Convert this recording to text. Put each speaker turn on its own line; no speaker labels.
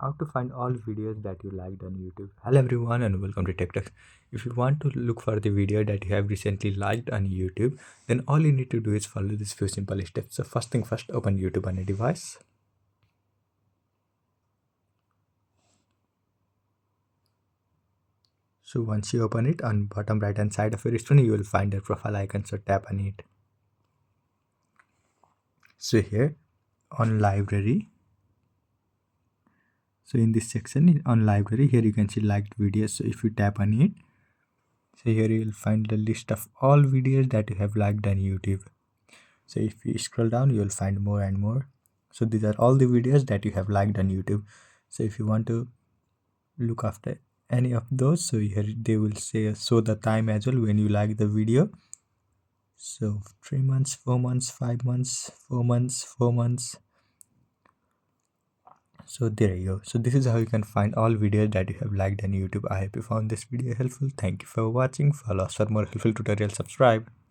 How to find all videos that you liked on YouTube. Hello everyone and welcome to Tech Talks. If you want to look for the video that you have recently liked on YouTube, then all you need to do is follow these few simple steps. So first thing first, open YouTube on a device. So once you open it, on bottom right hand side of your screen, you will find a profile icon. So tap on it. So here on library. So in this section on library, here you can see liked videos. So if you tap on it, so here you will find the list of all videos that you have liked on YouTube. So if you scroll down, you will find more and more. So these are all the videos that you have liked on YouTube. So if you want to look after any of those, so here they will say show the time as well when you like the video. So 3 months, 4 months, 5 months, 4 months, 4 months. So there you go. So this is how you can find all videos that you have liked on YouTube. I hope you found this video helpful. Thank you for watching. Follow us for more helpful tutorials. Subscribe.